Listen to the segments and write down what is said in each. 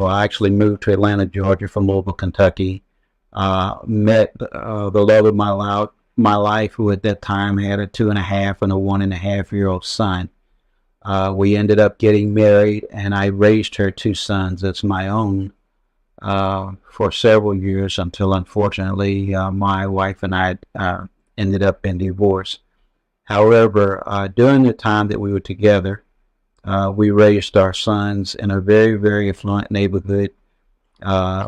Well, I actually moved to Atlanta, Georgia from Louisville, Kentucky. Met the love of my life, who at that time had a 2.5 and a 1.5 year old son. We ended up getting married, and I raised her two sons as my own for several years until, unfortunately, my wife and I ended up in divorce. However, during the time that we were together, we raised our sons in a very, very affluent neighborhood.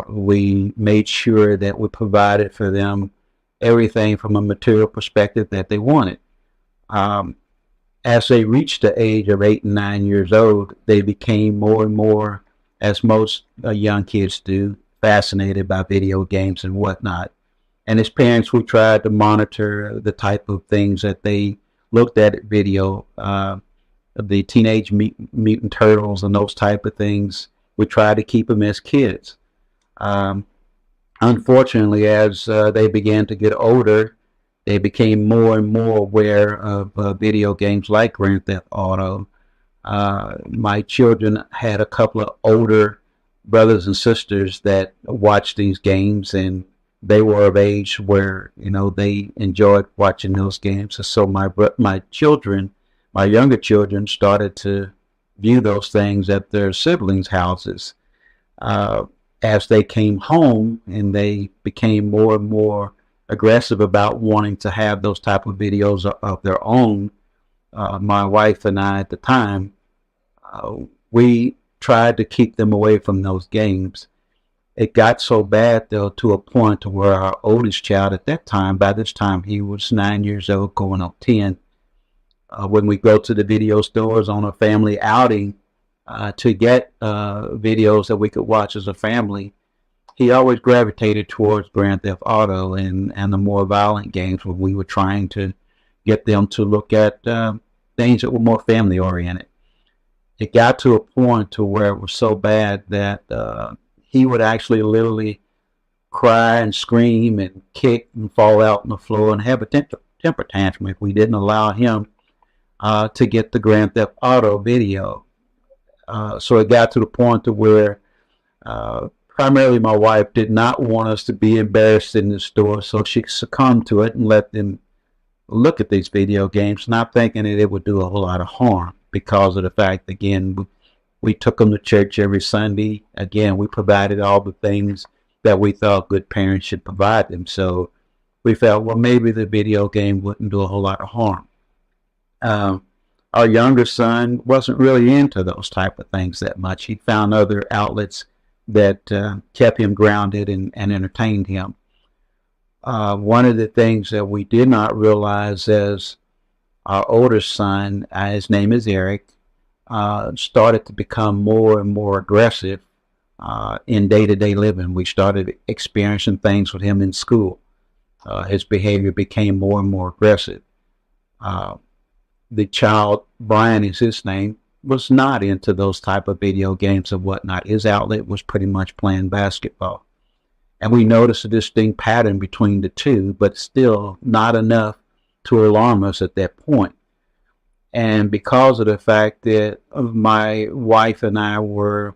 We made sure that we provided for them everything from a material perspective that they wanted. Um, as they reached the age of 8 and 9 years old, they became more and more, as most young kids do, fascinated by video games and whatnot. And as parents, we tried to monitor the type of things that they looked at video, the Teenage Mutant Turtles and those type of things. We tried to keep them as kids. Um, Unfortunately, as they began to get older, they became more and more aware of video games like Grand Theft Auto. My children had a couple of older brothers and sisters that watched these games, and they were of age where they enjoyed watching those games. And so my children, my younger children, started to view those things at their siblings' houses. Uh, as they came home and they became more and more aggressive about wanting to have those type of videos of their own, my wife and I at the time, uh, we tried to keep them away from those games. It got so bad, though, to a point to where our oldest child at that time, by this time he was 9 years old, going on 10. When we go to the video stores on a family outing to get videos that we could watch as a family, he always gravitated towards Grand Theft Auto and the more violent games, where we were trying to get them to look at things that were more family oriented. It got to a point to where it was so bad that he would actually literally cry and scream and kick and fall out on the floor and have a temper tantrum if we didn't allow him to get the Grand Theft Auto video. So it got to the point to where primarily my wife did not want us to be embarrassed in the store, so she succumbed to it and let them look at these video games, not thinking that it would do a whole lot of harm, because of the fact, again, we took them to church every Sunday. Again, we provided all the things that we thought good parents should provide them. So we felt, well, maybe the video game wouldn't do a whole lot of harm. Um, our younger son wasn't really into those type of things that much. He found other outlets that kept him grounded and entertained him. One of the things that we did not realize as our older son, his name is Eric, started to become more and more aggressive in day-to-day living. We started experiencing things with him in school. His behavior became more and more aggressive. Uh, the child, Brian is his name, was not into those type of video games and whatnot. His outlet was pretty much playing basketball. And we noticed a distinct pattern between the two, but still not enough to alarm us at that point. And because of the fact that my wife and I were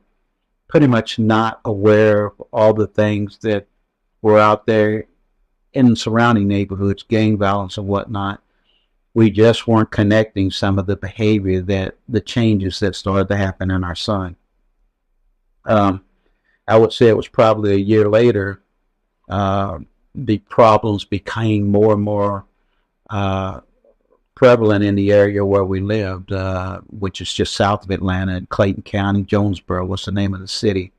pretty much not aware of all the things that were out there in surrounding neighborhoods, gang violence and whatnot, we just weren't connecting some of the behavior, that the changes that started to happen in our son. Um, I would say it was probably a year later, uh, the problems became more and more uh, prevalent in the area where we lived, which is just south of Atlanta, in Clayton County, Jonesboro was the name of the city,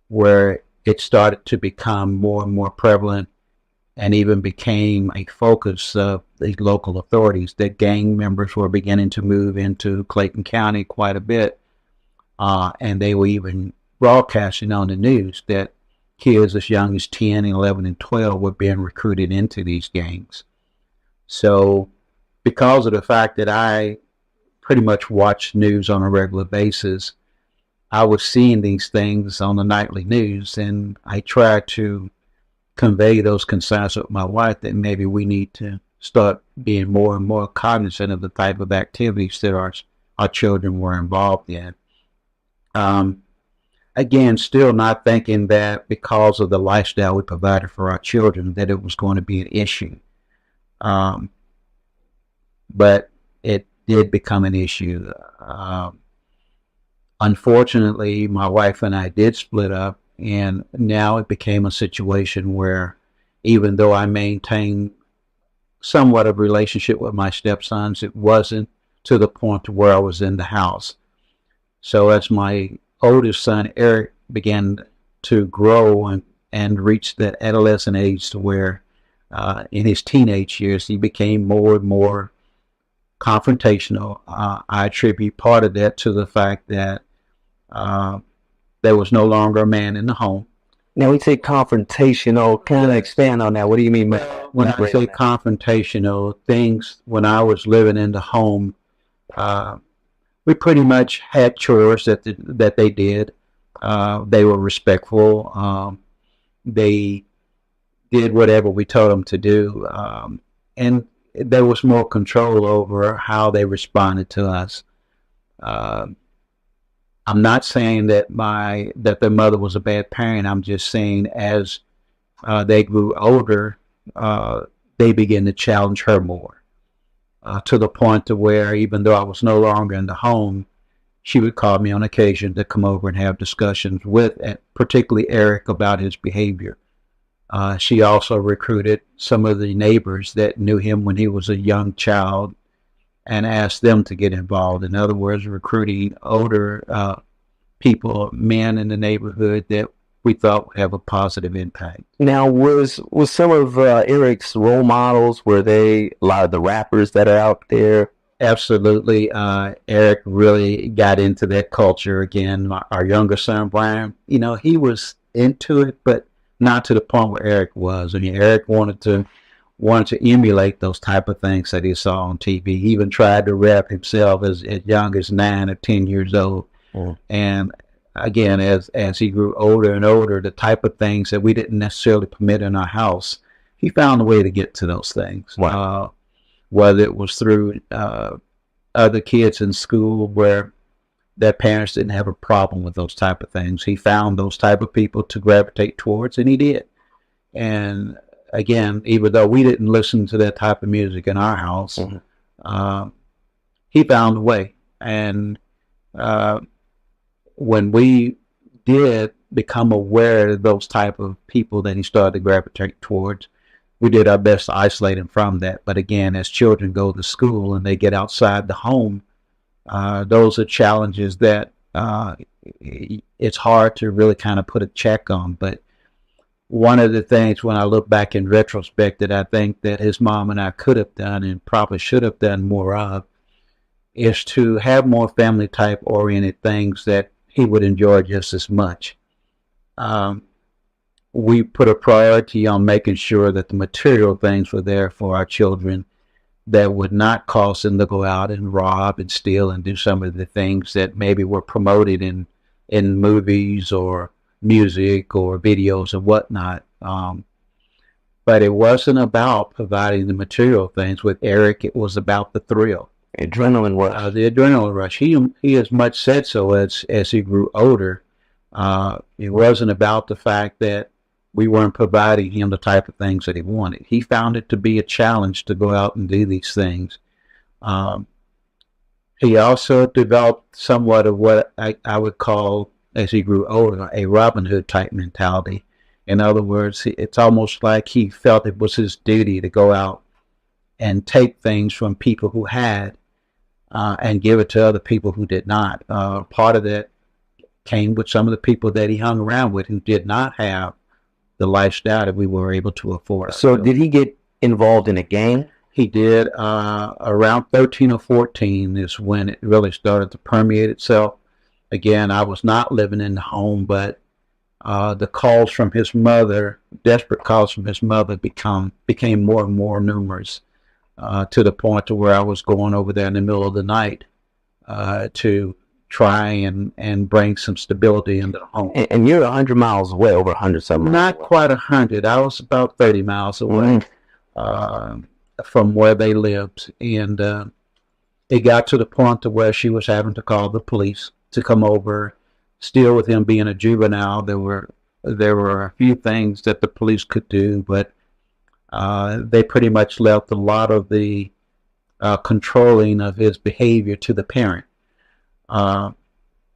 where it started to become more and more prevalent, and even became a focus of the local authorities, that gang members were beginning to move into Clayton County quite a bit. And they were even broadcasting on the news that kids as young as 10, 11, and 12 were being recruited into these gangs. So because of the fact that I pretty much watched news on a regular basis, I was seeing these things on the nightly news, and I tried to convey those concerns with my wife, that maybe we need to start being more and more cognizant of the type of activities that our children were involved in. Um, again, still not thinking that because of the lifestyle we provided for our children that it was going to be an issue. Um, but it did become an issue. Unfortunately, my wife and I did split up, and now it became a situation where even though I maintained somewhat of a relationship with my stepsons, it wasn't to the point to where I was in the house. So as my oldest son, Eric, began to grow and reach that adolescent age to where in his teenage years, he became more and more confrontational. I attribute part of that to the fact that uh, there was no longer a man in the home. Now we say confrontational. Kind of expand on that. What do you mean by When I say confrontational, things when I was living in the home, uh, we pretty much had chores that they did. They were respectful. They did whatever we told them to do, and there was more control over how they responded to us. Uh, I'm not saying that their mother was a bad parent. I'm just saying as they grew older, they began to challenge her more to the point to where even though I was no longer in the home, she would call me on occasion to come over and have discussions with, particularly Eric, about his behavior. She also recruited some of the neighbors that knew him when he was a young child and asked them to get involved. In other words, recruiting older people, men in the neighborhood that we thought would have a positive impact. Now, was some of Eric's role models, were they a lot of the rappers that are out there? Absolutely. Eric really got into that culture again. Our younger son, Brian, he was into it, but not to the point where Eric was. I mean, Eric wanted to emulate those type of things that he saw on TV. He even tried to rap himself as young as 9 or 10 years old. And again, as he grew older and older, the type of things that we didn't necessarily permit in our house, he found a way to get to those things. Wow. Whether it was through other kids in school where their parents didn't have a problem with those type of things. He found those type of people to gravitate towards, and he did. And again, even though we didn't listen to that type of music in our house, he found a way. And when we did become aware of those type of people that he started to gravitate towards, we did our best to isolate him from that. But again, as children go to school and they get outside the home, those are challenges that it's hard to really kind of put a check on. But one of the things when I look back in retrospect that I think that his mom and I could have done and probably should have done more of is to have more family type oriented things that he would enjoy just as much. We put a priority on making sure that the material things were there for our children that would not cause them to go out and rob and steal and do some of the things that maybe were promoted in movies or music or videos and whatnot. But it wasn't about providing the material things. With Eric, it was about the thrill. Adrenaline rush. The adrenaline rush. He as much said so as he grew older. It wasn't about the fact that we weren't providing him the type of things that he wanted. He found it to be a challenge to go out and do these things. He also developed somewhat of what I would call, as he grew older, a Robin Hood type mentality. In other words, it's almost like he felt it was his duty to go out and take things from people who had and give it to other people who did not. Part of that came with some of the people that he hung around with who did not have the lifestyle that we were able to afford. So did he get involved in a gang? He did. Around 13 or 14 is when it really started to permeate itself. Again, I was not living in the home, but the calls from his mother, desperate calls from his mother, became more and more numerous to the point to where I was going over there in the middle of the night to try and bring some stability into the home. And you're 100 miles away, over 100 something. Not quite 100. I was about 30 miles away from where they lived. And it got to the point to where she was having to call the police to come over, still with him being a juvenile, there were a few things that the police could do, but they pretty much left a lot of the controlling of his behavior to the parent. Uh,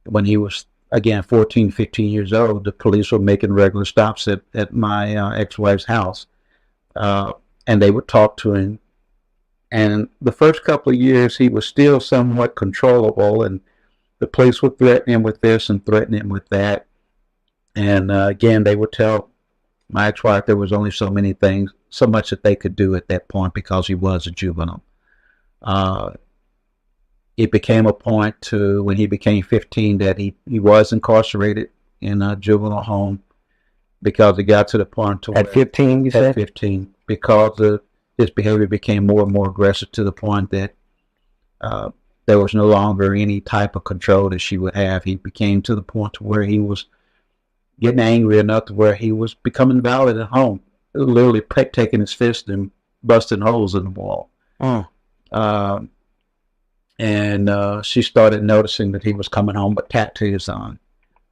when he was, again, 14, 15 years old, the police were making regular stops at my ex-wife's house, uh, and they would talk to him. And the first couple of years, he was still somewhat controllable, and the police would threaten him with this and threaten him with that. And again, they would tell my ex-wife there was only so many things, so much that they could do at that point because he was a juvenile. Uh, it became a point to when he became 15 that he was incarcerated in a juvenile home because it got to the point to At 15, you at said? 15 because his behavior became more and more aggressive to the point that uh, there was no longer any type of control that she would have. He became to the point to where he was getting angry enough to where he was becoming violent at home, literally taking his fist and busting holes in the wall. Mm. Uh, and she started noticing that he was coming home with tattoos on,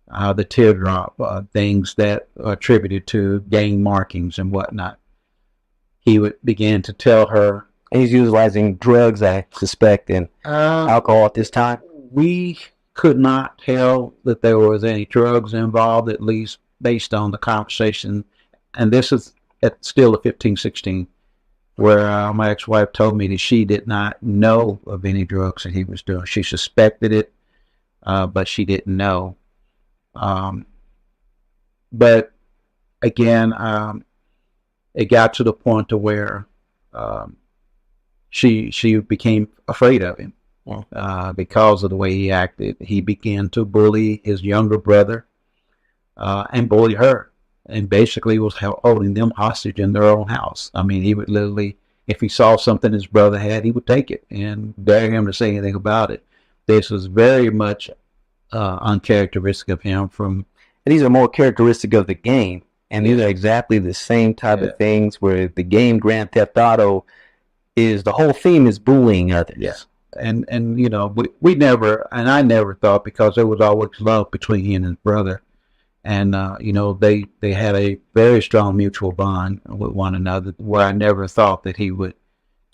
the teardrop, things that are attributed to gang markings and whatnot. He would begin to tell her, And he's utilizing drugs, I suspect, and alcohol at this time. we could not tell that there was any drugs involved, at least based on the conversation. And this is still a 15, 16, where my ex-wife told me that she did not know of any drugs that he was doing. She suspected it, but she didn't know. Um, but again, it got to the point to where um, she became afraid of him because of the way he acted. He began to bully his younger brother and bully her, and basically was holding them hostage in their own house. I mean, he would literally, if he saw something his brother had, he would take it and dare him to say anything about it. This was very much uncharacteristic of him. And these are more characteristic of the game. And these are exactly the same type of things where the game Grand Theft Auto is, the whole theme is bullying others. Yeah. And you know, we never, and I never thought, because there was always love between he and his brother. And, you know, they had a very strong mutual bond with one another, where I never thought that he would.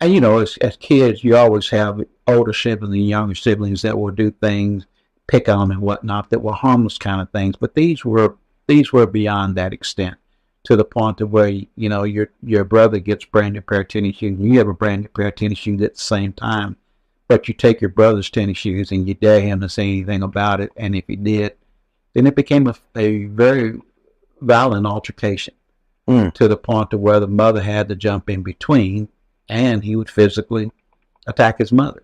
And, you know, as kids, you always have older siblings and younger siblings that will do things, pick on them and whatnot, that were harmless kind of things. But these were beyond that extent, to the point of where, you know, your brother gets brand new pair of tennis shoes, and you have a brand new pair of tennis shoes at the same time. But you take your brother's tennis shoes and you dare him to say anything about it. And if he did, then it became a very violent altercation, to the point of where the mother had to jump in between, and he would physically attack his mother.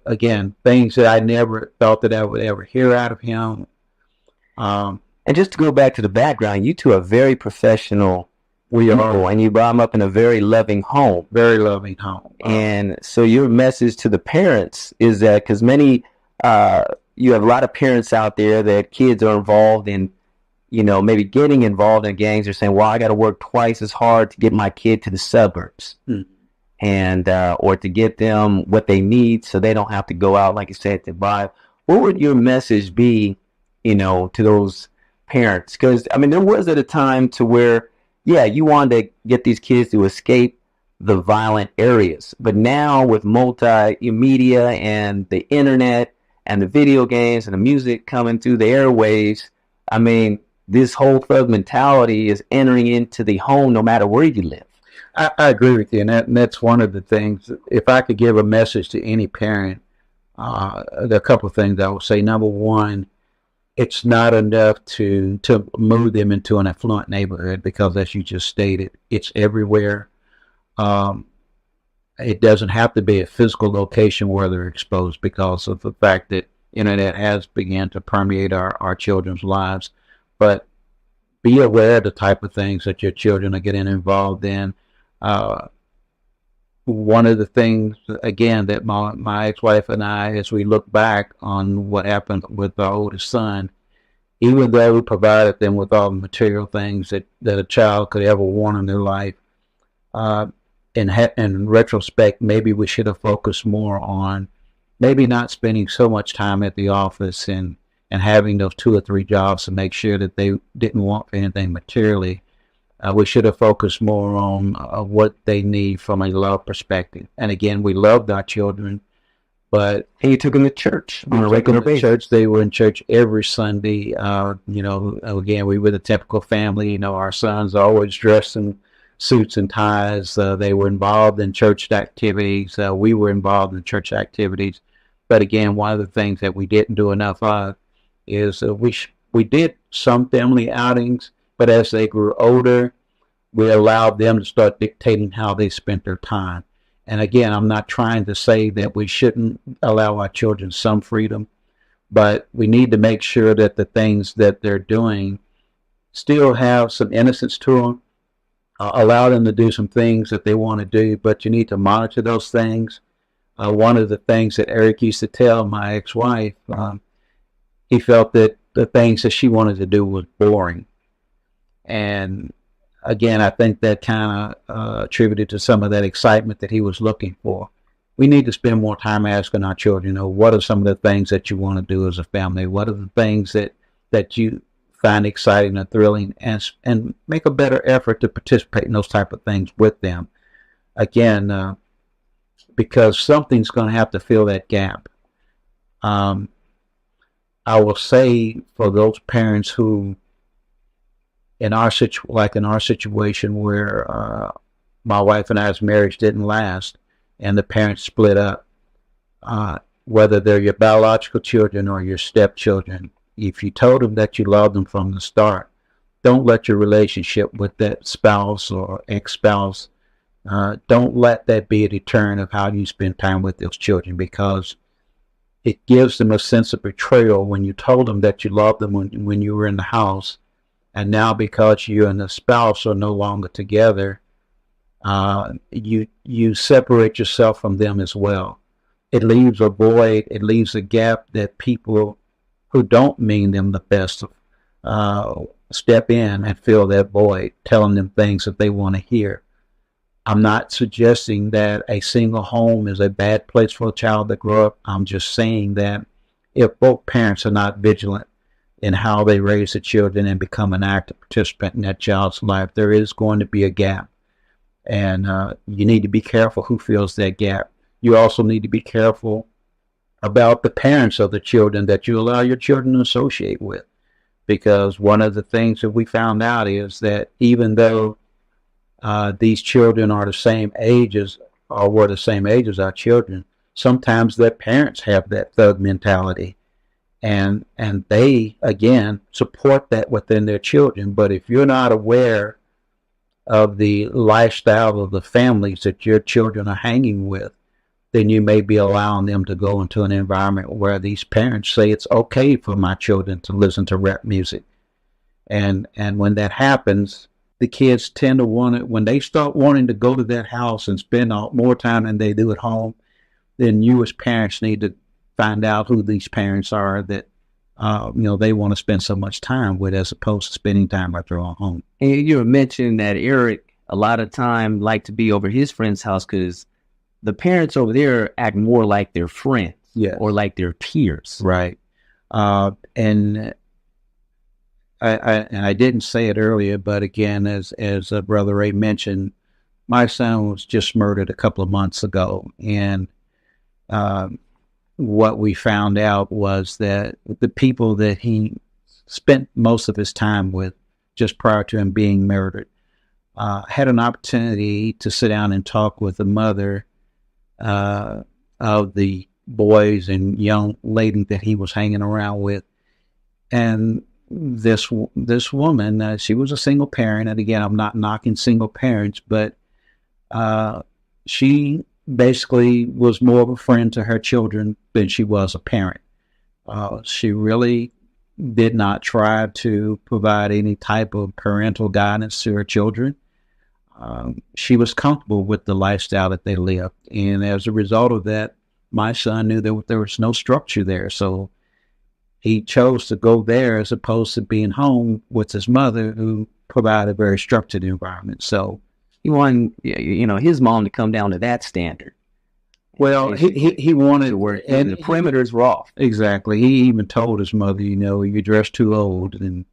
Again, things that I never thought that I would ever hear out of him. And just to go back to the background, you two are very professional. We are. And you brought them up in a very loving home. Very loving home. And so your message to the parents is that, because you have a lot of parents out there that kids are involved in, you know, maybe getting involved in gangs, are saying, well, I got to work twice as hard to get my kid to the suburbs, and or to get them what they need so they don't have to go out, like you said, to buy. What would your message be, you know, to those parents? Because, I mean, there was at a time to where, yeah, you wanted to get these kids to escape the violent areas. But now with multimedia and the internet and the video games and the music coming through the airwaves, I mean, this whole thug mentality is entering into the home no matter where you live. I agree with you, and that's one of the things. If I could give a message to any parent, there are a couple of things I would say. Number one, it's not enough to move them into an affluent neighborhood, because, as you just stated, it's everywhere. It doesn't have to be a physical location where they're exposed, because of the fact that internet has begun to permeate our children's lives. But be aware of the type of things that your children are getting involved in. One of the things, again, that my ex-wife and I, as we look back on what happened with our oldest son, even though we provided them with all the material things that a child could ever want in their life, in retrospect, maybe we should have focused more on maybe not spending so much time at the office and and having those 2 or 3 jobs to make sure that they didn't want for anything materially. We should have focused more on what they need from a love perspective. And again, we loved our children, but And you took them to church on a we took them regular to basis. church. They were in church every Sunday. Again, we were the typical family. Our sons always dressed in suits and ties. They were involved in church activities. We were involved in church activities. But again, one of the things that we didn't do enough of is we did some family outings, but as they grew older, we allowed them to start dictating how they spent their time. And again, I'm not trying to say that we shouldn't allow our children some freedom, but we need to make sure that the things that they're doing still have some innocence to them. Allow them to do some things that they want to do, but you need to monitor those things. One of the things that Eric used to tell my ex-wife, he felt that the things that she wanted to do was boring. And again, I think that kind of attributed to some of that excitement that he was looking for. We need to spend more time asking our children, what are some of the things that you want to do as a family? What are the things that you find exciting and thrilling, and make a better effort to participate in those type of things with them. Again, because something's going to have to fill that gap. I will say for those parents who, in our situation where my wife and I's marriage didn't last and the parents split up, whether they're your biological children or your stepchildren, if you told them that you loved them from the start, don't let your relationship with that spouse or ex-spouse, don't let that be a deterrent of how you spend time with those children, because it gives them a sense of betrayal when you told them that you loved them when you were in the house, and now because you and the spouse are no longer together, you separate yourself from them as well. It leaves a void, it leaves a gap that people who don't mean them the best step in and fill that void, telling them things that they want to hear. I'm not suggesting that a single home is a bad place for a child to grow up. I'm just saying that if both parents are not vigilant in how they raise the children and become an active participant in that child's life, there is going to be a gap. And you need to be careful who fills that gap. You also need to be careful about the parents of the children that you allow your children to associate with. Because one of the things that we found out is that even though these children are the same ages, or were the same age as our children, sometimes their parents have that thug mentality. And they, again, support that within their children. But if you're not aware of the lifestyle of the families that your children are hanging with, then you may be allowing them to go into an environment where these parents say it's okay for my children to listen to rap music. And when that happens, the kids tend to want it. When they start wanting to go to that house and spend more time than they do at home, then you as parents need to find out who these parents are that they want to spend so much time with, as opposed to spending time at their own home. And you were mentioning that Eric a lot of time liked to be over his friend's house because the parents over there act more like their friends, or like their peers. Right. And I didn't say it earlier, but again, as Brother Ray mentioned, my son was just murdered a couple of months ago. And what we found out was that the people that he spent most of his time with just prior to him being murdered had an opportunity to sit down and talk with the mother of the boys and young lady that he was hanging around with. And this woman, she was a single parent. And again, I'm not knocking single parents, but she basically was more of a friend to her children than she was a parent. She really did not try to provide any type of parental guidance to her children. She was comfortable with the lifestyle that they lived. And as a result of that, my son knew that there was no structure there. So he chose to go there as opposed to being home with his mother, who provided a very structured environment. So he wanted, his mom to come down to that standard. Well, he wanted, to work, and the perimeters were off. exactly. He even told his mother, you dress too old, and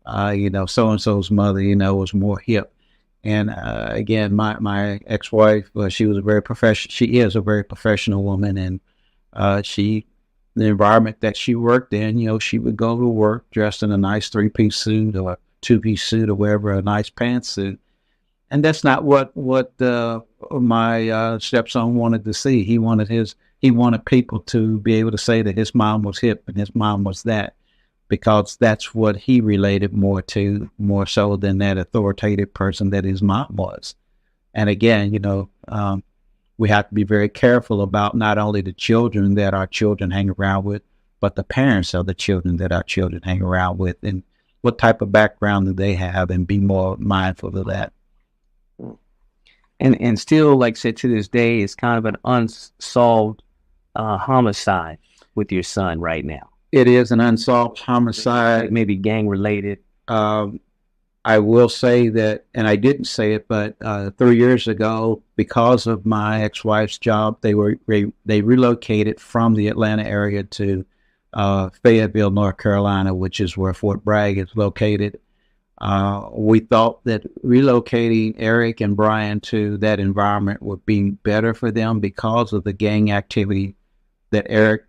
so and so's mother, was more hip. And again, my ex wife, she was a very professional. She is a very professional woman, and she, the environment that she worked in, she would go to work dressed in a nice 3-piece suit or 2-piece suit or whatever, a nice pantsuit. And that's not what my stepson wanted to see. He wanted people to be able to say that his mom was hip and his mom was that, because that's what he related more to, more so than that authoritative person that his mom was. And again, we have to be very careful about not only the children that our children hang around with, but the parents of the children that our children hang around with, and what type of background do they have, and be more mindful of that. And still, like I said, to this day, it's kind of an unsolved homicide with your son right now. It is an unsolved homicide. Maybe gang related. I will say that, and I didn't say it, but 3 years ago, because of my ex-wife's job, they relocated from the Atlanta area to Fayetteville, North Carolina, which is where Fort Bragg is located. We thought that relocating Eric and Brian to that environment would be better for them because of the gang activity that Eric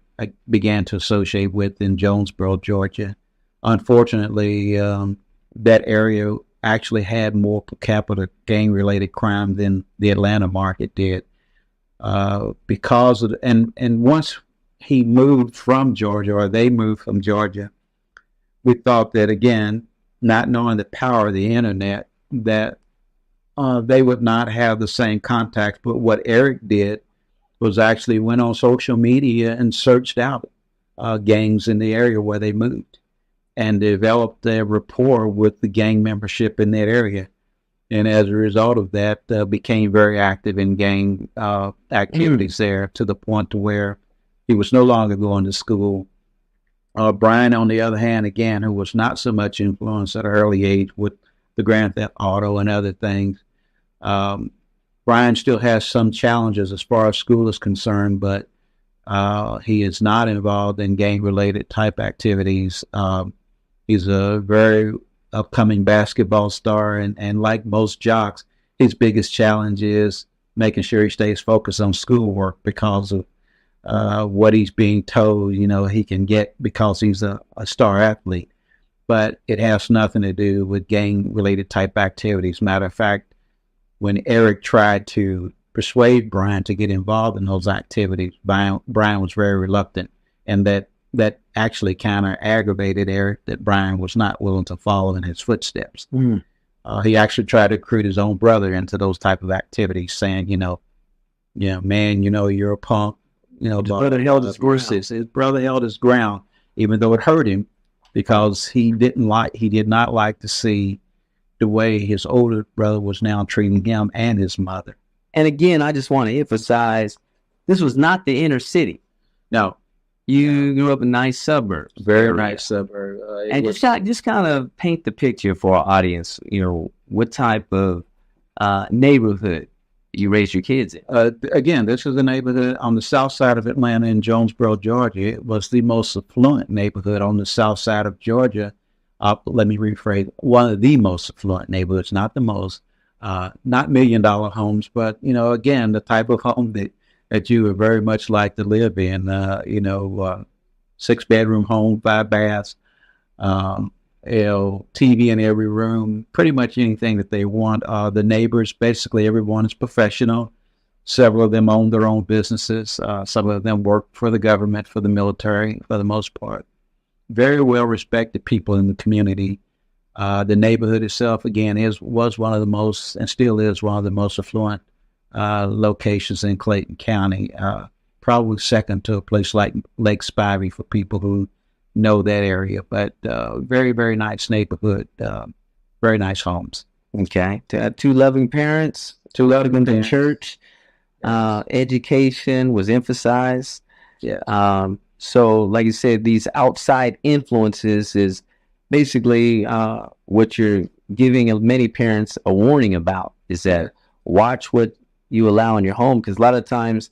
began to associate with in Jonesboro, Georgia. Unfortunately, that area actually had more per capita gang-related crime than the Atlanta market did. Because of and once he moved from Georgia, or they moved from Georgia, we thought that, again, not knowing the power of the internet, that they would not have the same contacts. But what Eric did was actually went on social media and searched out gangs in the area where they moved, and developed a rapport with the gang membership in that area. And as a result of that, became very active in gang activities there, to the point to where he was no longer going to school. Brian, on the other hand, again, who was not so much influenced at an early age with the Grand Theft Auto and other things, Brian still has some challenges as far as school is concerned, but he is not involved in gang-related type activities. He's a very upcoming basketball star, and like most jocks, his biggest challenge is making sure he stays focused on schoolwork because of what he's being told, he can get because he's a star athlete. But it has nothing to do with gang-related type activities. Matter of fact, when Eric tried to persuade Brian to get involved in those activities, Brian was very reluctant, and that actually kind of aggravated Eric, that Brian was not willing to follow in his footsteps. He actually tried to recruit his own brother into those type of activities, saying, man, you're a punk. His brother held his ground. His brother held his ground, even though it hurt him, because he did not like to see the way his older brother was now treating him and his mother. And again, I just want to emphasize, this was not the inner city. No. You grew up in a nice suburb. Very nice suburb. And just kind of paint the picture for our audience, what type of neighborhood you raised your kids in. Again, this is a neighborhood on the south side of Atlanta in Jonesboro, Georgia. It was the most affluent neighborhood on the south side of Georgia. Let me rephrase, one of the most affluent neighborhoods, not the most, not $1 million homes, but, again, the type of home that you would very much like to live in, 6-bedroom home, 5 baths, TV in every room, pretty much anything that they want. The neighbors, basically everyone is professional. Several of them own their own businesses. Some of them work for the government, for the military, for the most part. Very well respected people in the community. The neighborhood itself, again, was one of the most, and still is one of the most affluent locations in Clayton County. Probably second to a place like Lake Spivey for people who know that area, but very, very nice neighborhood, very nice homes. Okay. Two loving parents, Two loving in the parents. church, education was emphasized. Yeah. So like you said, these outside influences is basically what you're giving many parents a warning about, is that watch what you allow in your home, because a lot of times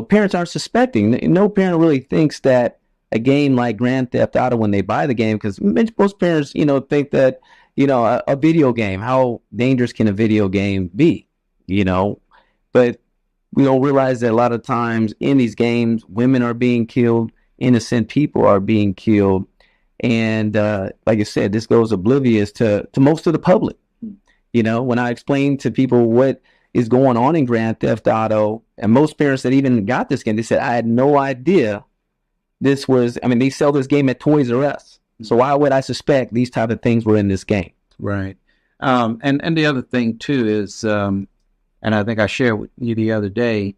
parents aren't suspecting. No parent really thinks that a game like Grand Theft Auto, when they buy the game, because most parents, think that, a video game, how dangerous can a video game be? You know, but we don't realize that a lot of times in these games, women are being killed, innocent people are being killed. And like I said, this goes oblivious to most of the public. When I explain to people what is going on in Grand Theft Auto, and most parents that even got this game, they said, I had no idea this was, I mean, they sell this game at Toys R Us. So why would I suspect these type of things were in this game? Right. And the other thing too is, and I think I shared with you the other day,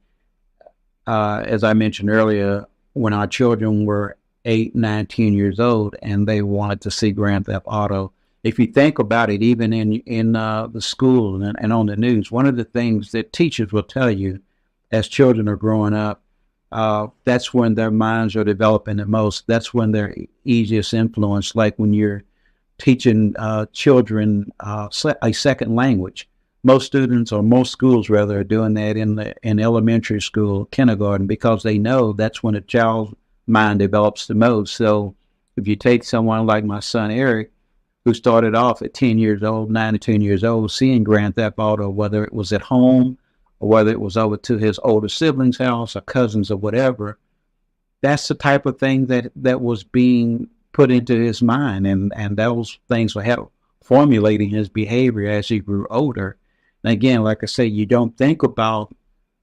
as I mentioned earlier, when our children were 8, 9, 10 years old, and they wanted to see Grand Theft Auto. If you think about it, even in the school and on the news, one of the things that teachers will tell you as children are growing up, that's when their minds are developing the most. That's when they're easiest influenced. Like when you're teaching children a second language. Most students, or most schools rather, are doing that in elementary school, kindergarten, because they know that's when a child's mind develops the most. So if you take someone like my son Eric, who started off at 10 years old, 9 to 10 years old, seeing Grand Theft Auto, whether it was at home or whether it was over to his older siblings' house or cousins or whatever, that's the type of thing that was being put into his mind, and those things will help formulating his behavior as he grew older. And again, like I say, you don't think about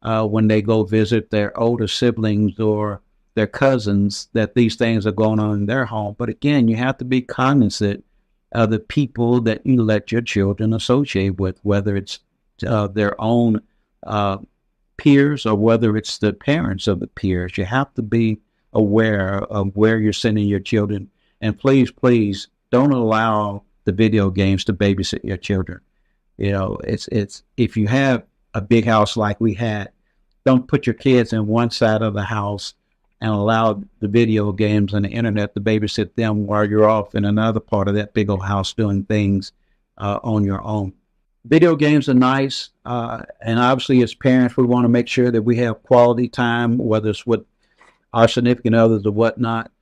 when they go visit their older siblings or their cousins that these things are going on in their home. But again, you have to be cognizant of the people that you let your children associate with, whether it's their own peers or whether it's the parents of the peers. You have to be aware of where you're sending your children. And please, please don't allow the video games to babysit your children. It's if you have a big house like we had, don't put your kids in one side of the house and allow the video games and the internet to babysit them while you're off in another part of that big old house doing things on your own. Video games are nice, and obviously as parents, we want to make sure that we have quality time, whether it's with our significant others or whatnot.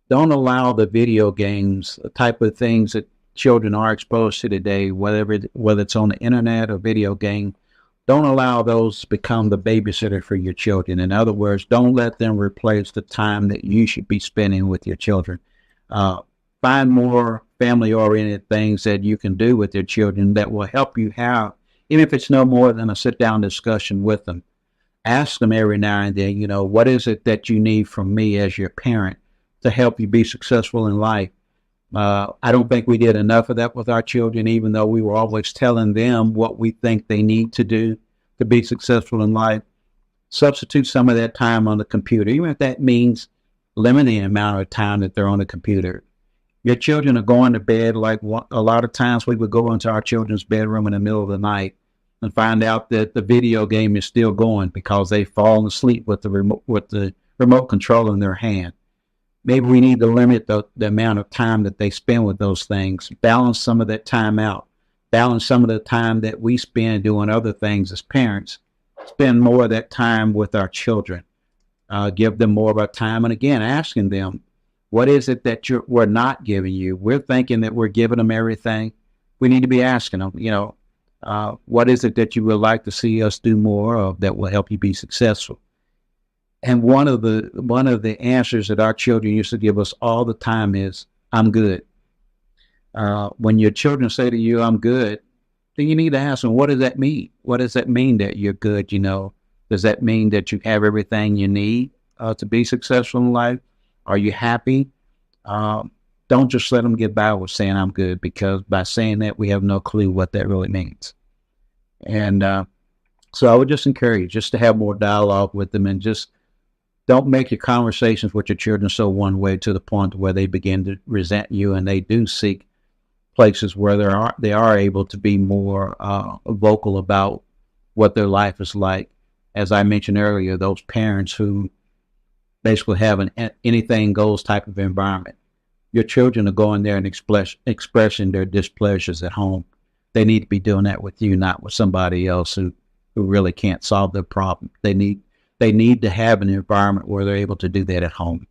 Don't allow the video games, the type of things that children are exposed to today, whether it's on the internet or video game, don't allow those to become the babysitter for your children. In other words, don't let them replace the time that you should be spending with your children. Find more family-oriented things that you can do with your children that will help you have, even if it's no more than a sit-down discussion with them. Ask them every now and then, what is it that you need from me as your parent to help you be successful in life? I don't think we did enough of that with our children, even though we were always telling them what we think they need to do to be successful in life. Substitute some of that time on the computer, even if that means limiting the amount of time that they're on the computer. Your children are going to bed, like a lot of times we would go into our children's bedroom in the middle of the night and find out that the video game is still going because they've fallen asleep with the remote control in their hand. Maybe we need to limit the amount of time that they spend with those things. Balance some of that time out. Balance some of the time that we spend doing other things as parents. Spend more of that time with our children. Give them more of our time. And again, asking them, what is it that we're not giving you? We're thinking that we're giving them everything. We need to be asking them, what is it that you would like to see us do more of that will help you be successful? And one of the answers that our children used to give us all the time is, I'm good. When your children say to you, I'm good, then you need to ask them, what does that mean? What does that mean that you're good? Does that mean that you have everything you need to be successful in life? Are you happy? Don't just let them get by with saying I'm good, because by saying that, we have no clue what that really means. And so I would just encourage you just to have more dialogue with them, and just don't make your conversations with your children so one way to the point where they begin to resent you, and they do seek places where they are able to be more vocal about what their life is like. As I mentioned earlier, those parents who basically have an anything goes type of environment. Your children are going there and expressing their displeasures at home. They need to be doing that with you, not with somebody else who really can't solve their problem. They need they need to have an environment where they're able to do that at home.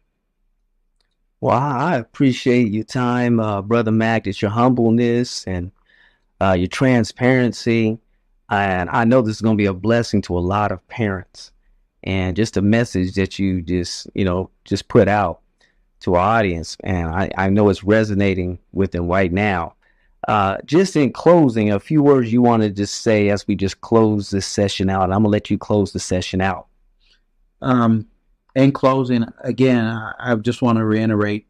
Well, I appreciate your time, Brother Mac. It's your humbleness and your transparency. And I know this is going to be a blessing to a lot of parents. And just a message that you just put out to our audience. And I know it's resonating with them right now. Just in closing, a few words you want to just say as we just close this session out. And I'm going to let you close the session out. In closing, again, I just want to reiterate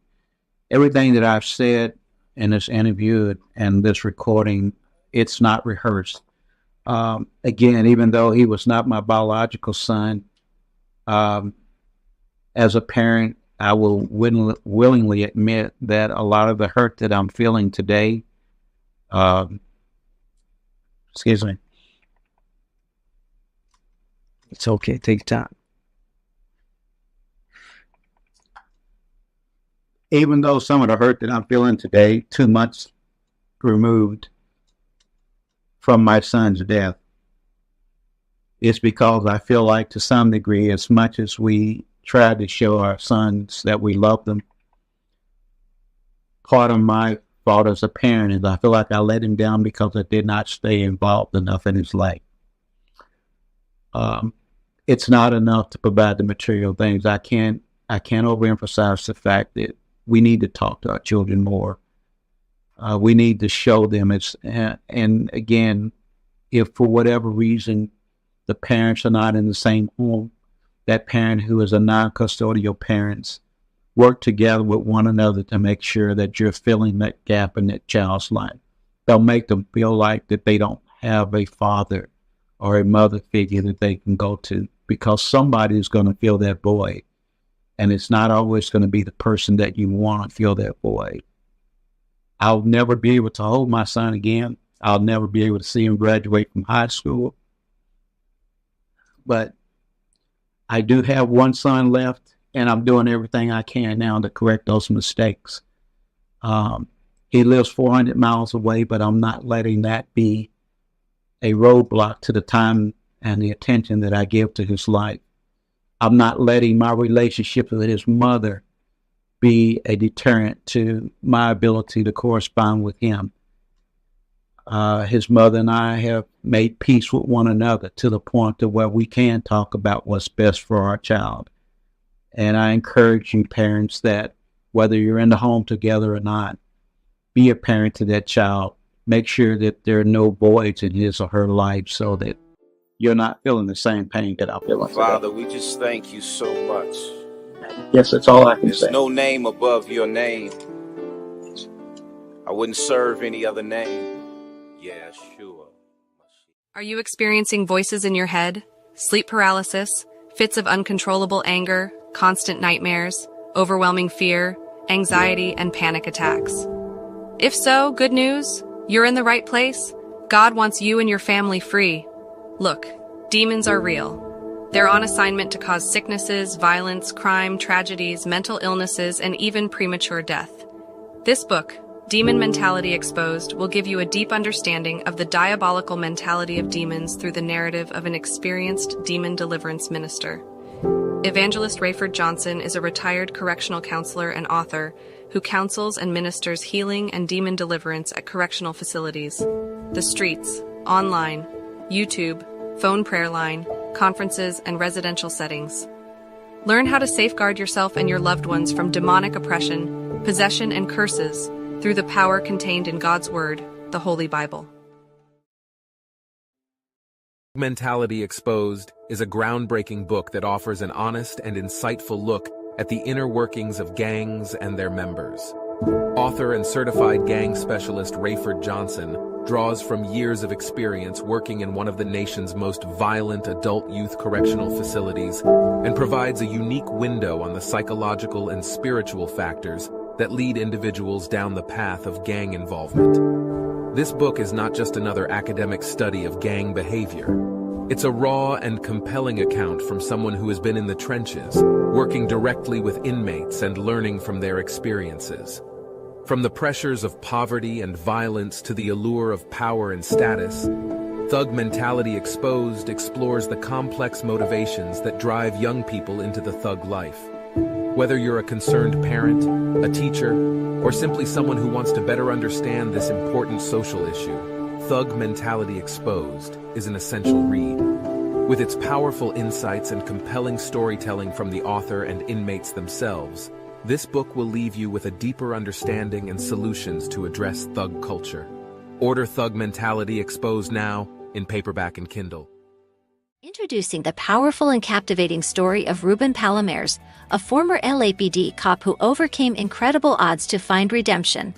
everything that I've said in this interview and this recording. It's not rehearsed. Again, even though he was not my biological son, as a parent, I will willingly admit that a lot of the hurt that I'm feeling today, excuse me. It's okay. Take your time. Even though some of the hurt that I'm feeling today, 2 months removed from my son's death, it's because I feel like to some degree, as much as we try to show our sons that we love them, part of my fault as a parent is I feel like I let him down because I did not stay involved enough in his life. It's not enough to provide the material things. I can't overemphasize the fact that we need to talk to our children more. We need to show them and again, if for whatever reason the parents are not in the same home, that parent who is a non-custodial parents work together with one another to make sure that you're filling that gap in that child's life. They'll make them feel like that they don't have a father or a mother figure that they can go to, because somebody is going to fill that void. And it's not always going to be the person that you want to fill that void. I'll never be able to hold my son again. I'll never be able to see him graduate from high school. But I do have one son left, and I'm doing everything I can now to correct those mistakes. He lives 400 miles away, but I'm not letting that be a roadblock to the time and the attention that I give to his life. I'm not letting my relationship with his mother be a deterrent to my ability to correspond with him. His mother and I have made peace with one another to the point to where we can talk about what's best for our child. And I encourage you parents that whether you're in the home together or not, be a parent to that child. Make sure that there are no voids in his or her life so that you're not feeling the same pain that I'm feeling. Father, we just thank you so much. Yes, that's all I can There's say. no name above your name. I wouldn't serve any other name. Yeah, sure. Are you experiencing voices in your head, sleep paralysis, fits of uncontrollable anger, constant nightmares, overwhelming fear, anxiety, and panic attacks? If so, good news, you're in the right place. God wants you and your family free. Look, demons are real. They're on assignment to cause sicknesses, violence, crime, tragedies, mental illnesses, and even premature death. This book, Demon Mentality Exposed, will give you a deep understanding of the diabolical mentality of demons through the narrative of an experienced demon deliverance minister. Evangelist Rayford Johnson is a retired correctional counselor and author who counsels and ministers healing and demon deliverance at correctional facilities, the streets, online, YouTube, phone prayer line, conferences, and residential settings. Learn how to safeguard yourself and your loved ones from demonic oppression, possession, and curses through the power contained in God's Word, the Holy Bible. Mentality Exposed is a groundbreaking book that offers an honest and insightful look at the inner workings of gangs and their members. Author and certified gang specialist Rayford Johnson draws from years of experience working in one of the nation's most violent adult youth correctional facilities and provides a unique window on the psychological and spiritual factors that lead individuals down the path of gang involvement. This book is not just another academic study of gang behavior. It's a raw and compelling account from someone who has been in the trenches, working directly with inmates and learning from their experiences. From the pressures of poverty and violence to the allure of power and status, Thug Mentality Exposed explores the complex motivations that drive young people into the thug life. Whether you're a concerned parent, a teacher, or simply someone who wants to better understand this important social issue, Thug Mentality Exposed is an essential read. With its powerful insights and compelling storytelling from the author and inmates themselves, this book will leave you with a deeper understanding and solutions to address thug culture. Order Thug Mentality Exposed now in paperback and Kindle. Introducing the powerful and captivating story of Ruben Palomares, a former LAPD cop who overcame incredible odds to find redemption.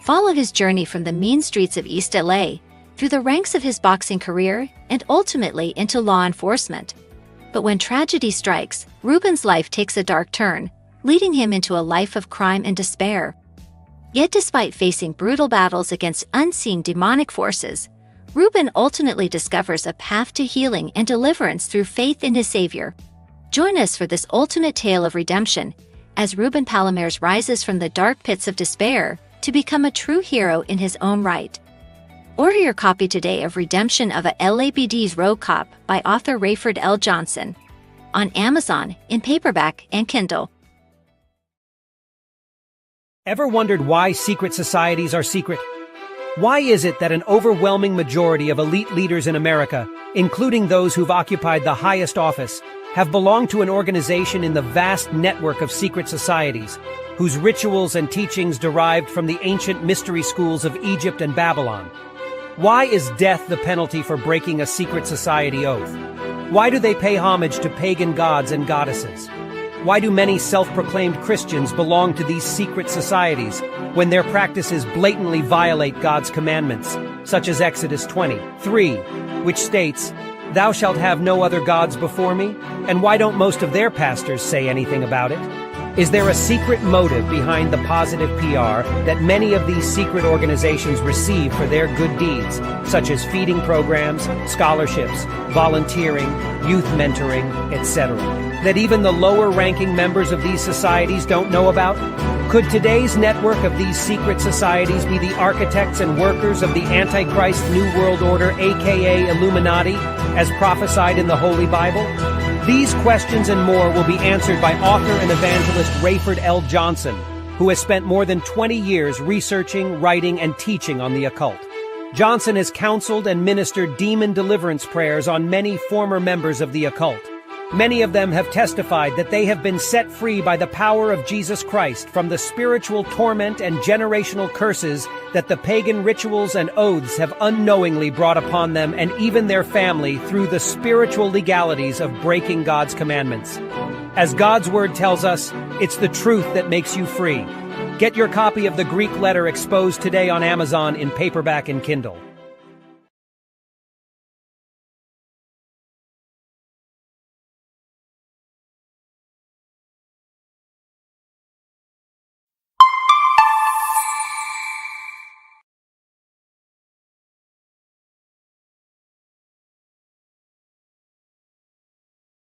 Follow his journey from the mean streets of East LA, through the ranks of his boxing career, and ultimately into law enforcement. But when tragedy strikes, Ruben's life takes a dark turn, leading him into a life of crime and despair. Yet despite facing brutal battles against unseen demonic forces, Ruben ultimately discovers a path to healing and deliverance through faith in his Savior. Join us for this ultimate tale of redemption, as Ruben Palomares rises from the dark pits of despair to become a true hero in his own right. Order your copy today of Redemption of a LAPD's Rogue Cop by author Rayford L. Johnson on Amazon in paperback and Kindle. Ever wondered why secret societies are secret? Why is it that an overwhelming majority of elite leaders in America, including those who've occupied the highest office, have belonged to an organization in the vast network of secret societies, whose rituals and teachings derived from the ancient mystery schools of Egypt and Babylon? Why is death the penalty for breaking a secret society oath? Why do they pay homage to pagan gods and goddesses? Why do many self-proclaimed Christians belong to these secret societies when their practices blatantly violate God's commandments, such as Exodus 20:3, which states, "Thou shalt have no other gods before me"? And why don't most of their pastors say anything about it? Is there a secret motive behind the positive PR that many of these secret organizations receive for their good deeds, such as feeding programs, scholarships, volunteering, youth mentoring, etc., that even the lower-ranking members of these societies don't know about? Could today's network of these secret societies be the architects and workers of the Antichrist New World Order, aka Illuminati, as prophesied in the Holy Bible? These questions and more will be answered by author and evangelist Rayford L. Johnson, who has spent more than 20 years researching, writing, and teaching on the occult. Johnson has counseled and ministered demon deliverance prayers on many former members of the occult. Many of them have testified that they have been set free by the power of Jesus Christ from the spiritual torment and generational curses that the pagan rituals and oaths have unknowingly brought upon them and even their family through the spiritual legalities of breaking God's commandments. As God's word tells us, it's the truth that makes you free. Get your copy of the Greek letter Exposed today on Amazon in paperback and Kindle.